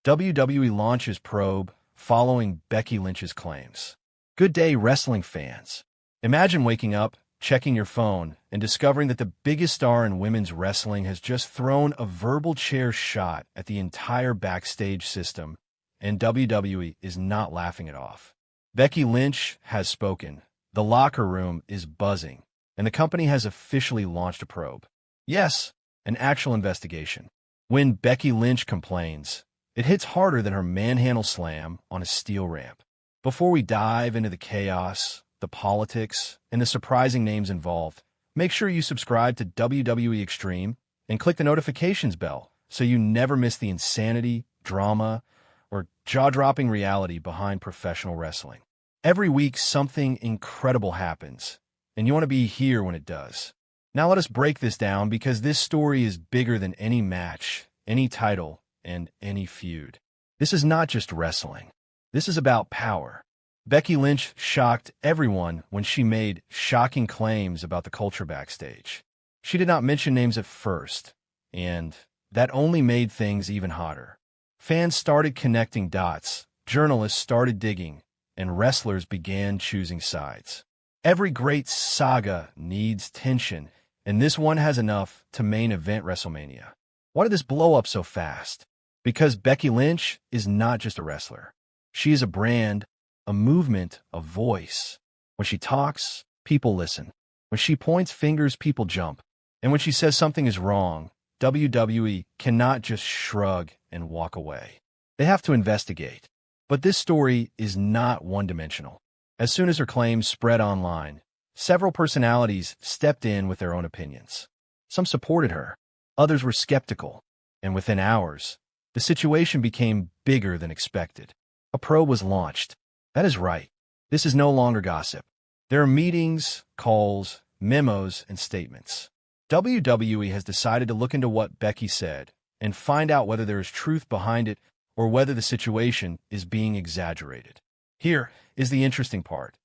WWE launches probe following Becky Lynch's claims. Good day, wrestling fans. Imagine waking up, checking your phone, and discovering that the biggest star in women's wrestling has just thrown a verbal chair shot at the entire Backstage system, and WWE is not laughing it off. Becky Lynch has spoken. The locker room is buzzing, and the company has officially launched a probe. Yes, an actual investigation. When Becky Lynch complains, it hits harder than her manhandle slam on a steel ramp. Before we dive into the chaos, the politics, and the surprising names involved, make sure you subscribe to WWE Extreme and click the notifications bell so you never miss the insanity, drama, or jaw-dropping reality behind professional wrestling. Every week, something incredible happens, and you want to be here when it does. Now let us break this down because this story is bigger than any match, any title, and any feud. This is not just wrestling. This is about power. Becky Lynch shocked everyone when she made shocking claims about the culture backstage. She did not mention names at first, and that only made things even hotter. Fans started connecting dots, journalists started digging, and wrestlers began choosing sides. Every great saga needs tension, and this one has enough to main event WrestleMania. Why did this blow up so fast? Because Becky Lynch is not just a wrestler. She is a brand, a movement, a voice. When she talks, people listen. When she points fingers, people jump. And when she says something is wrong, WWE cannot just shrug and walk away. They have to investigate. But this story is not one-dimensional. As soon as her claims spread online, several personalities stepped in with their own opinions. Some supported her, others were skeptical, and within hours, the situation became bigger than expected. A probe was launched. That is right. This is no longer gossip. There are meetings, calls, memos, and statements. WWE has decided to look into what Becky said and find out whether there is truth behind it or whether the situation is being exaggerated. Here is the interesting part.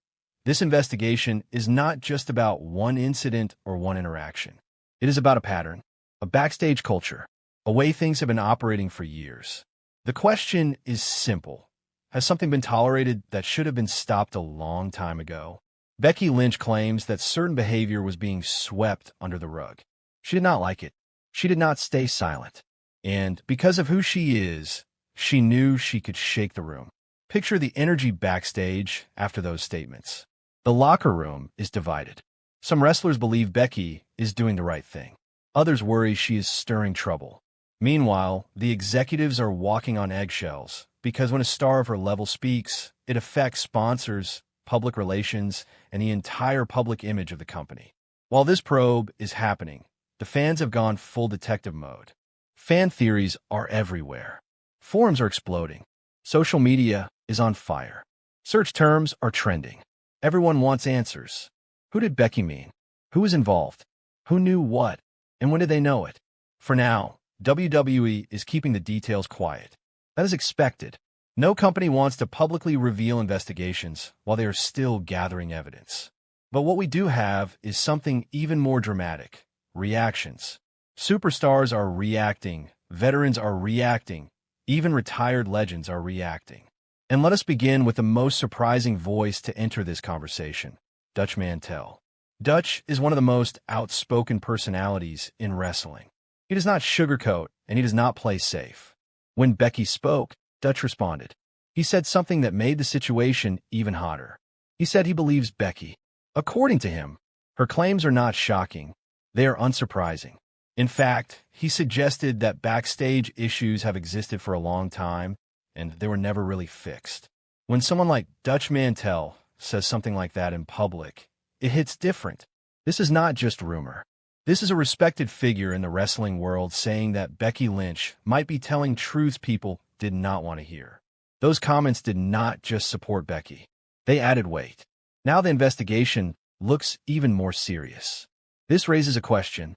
This investigation is not just about one incident or one interaction. It is about a pattern, a backstage culture, a way things have been operating for years. The question is simple. Has something been tolerated that should have been stopped a long time ago? Becky Lynch claims that certain behavior was being swept under the rug. She did not like it. She did not stay silent. And because of who she is, she knew she could shake the room. Picture the energy backstage after those statements. The locker room is divided. Some wrestlers believe Becky is doing the right thing. Others worry she is stirring trouble. Meanwhile, the executives are walking on eggshells because when a star of her level speaks, it affects sponsors, public relations, and the entire public image of the company. While this probe is happening, the fans have gone full detective mode. Fan theories are everywhere. Forums are exploding. Social media is on fire. Search terms are trending. Everyone wants answers. Who did Becky mean? Who was involved? Who knew what? And when did they know it? For now, WWE is keeping the details quiet. That is expected. No company wants to publicly reveal investigations while they are still gathering evidence. But what we do have is something even more dramatic. Reactions. Superstars are reacting. Veterans are reacting. Even retired legends are reacting. And let us begin with the most surprising voice to enter this conversation, Dutch Mantell. Dutch is one of the most outspoken personalities in wrestling. He does not sugarcoat, and he does not play safe. When Becky spoke, Dutch responded. He said something that made the situation even hotter. He said he believes Becky. According to him, her claims are not shocking. They are unsurprising. In fact, he suggested that backstage issues have existed for a long time, and they were never really fixed. When someone like Dutch Mantell says something like that in public, it hits different. This is not just rumor. This is a respected figure in the wrestling world saying that Becky Lynch might be telling truths people did not want to hear. Those comments did not just support Becky. They added weight. Now the investigation looks even more serious. This raises a question.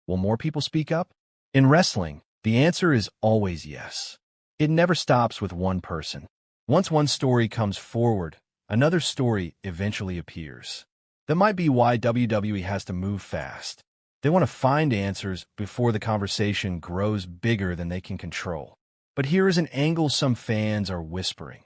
Will more people speak up? In wrestling, the answer is always yes. It never stops with one person. Once one story comes forward, another story eventually appears. That might be why WWE has to move fast. They want to find answers before the conversation grows bigger than they can control. But here is an angle some fans are whispering.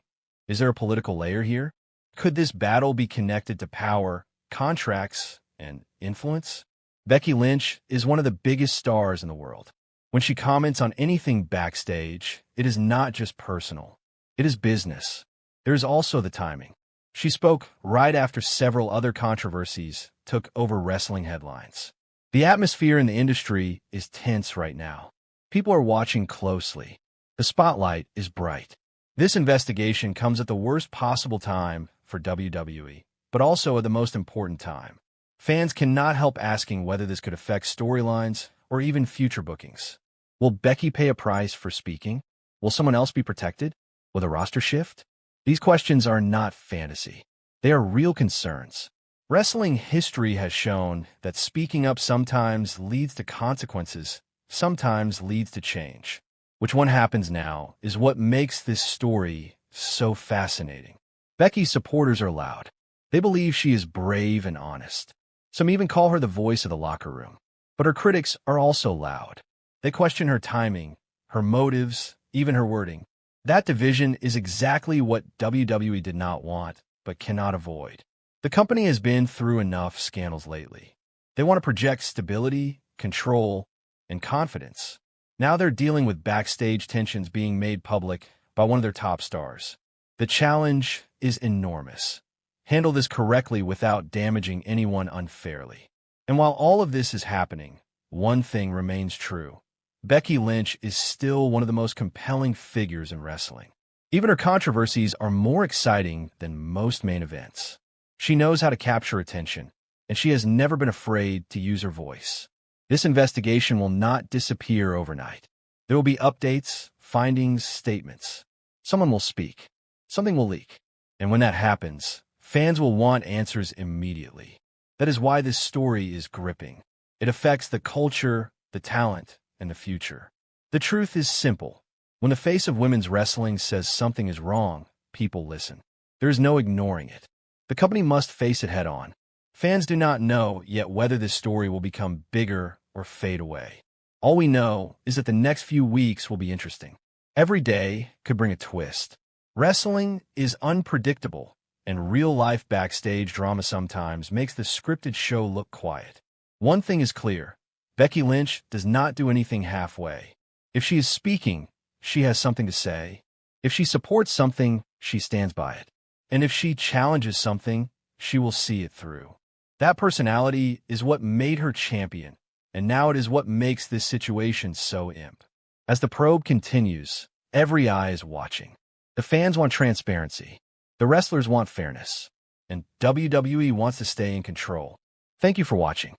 Is there a political layer here? Could this battle be connected to power, contracts, and influence? Becky Lynch is one of the biggest stars in the world. When she comments on anything backstage, it is not just personal. It is business. There is also the timing. She spoke right after several other controversies took over wrestling headlines. The atmosphere in the industry is tense right now. People are watching closely. The spotlight is bright. This investigation comes at the worst possible time for WWE, but also at the most important time. Fans cannot help asking whether this could affect storylines or even future bookings. Will Becky pay a price for speaking? Will someone else be protected? Will the roster shift? These questions are not fantasy. They are real concerns. Wrestling history has shown that speaking up sometimes leads to consequences, sometimes leads to change. Which one happens now is what makes this story so fascinating. Becky's supporters are loud. They believe she is brave and honest. Some even call her the voice of the locker room. But her critics are also loud. They question her timing, her motives, even her wording. That division is exactly what WWE did not want, but cannot avoid. The company has been through enough scandals lately. They want to project stability, control, and confidence. Now they're dealing with backstage tensions being made public by one of their top stars. The challenge is enormous. Handle this correctly without damaging anyone unfairly. And while all of this is happening, one thing remains true. Becky Lynch is still one of the most compelling figures in wrestling. Even her controversies are more exciting than most main events. She knows how to capture attention, and she has never been afraid to use her voice. This investigation will not disappear overnight. There will be updates, findings, statements. Someone will speak. Something will leak. And when that happens, fans will want answers immediately. That is why this story is gripping. It affects the culture, the talent, and the future. The truth is simple. When the face of women's wrestling says something is wrong, people listen. There is no ignoring it. The company must face it head on. Fans do not know yet whether this story will become bigger or fade away. All we know is that the next few weeks will be interesting. Every day could bring a twist. Wrestling is unpredictable, and real-life backstage drama sometimes makes the scripted show look quiet. One thing is clear. Becky Lynch does not do anything halfway. If she is speaking, she has something to say. If she supports something, she stands by it. And if she challenges something, she will see it through. That personality is what made her champion, and now it is what makes this situation so imp. As the probe continues, every eye is watching. The fans want transparency. The wrestlers want fairness. And WWE wants to stay in control. Thank you for watching.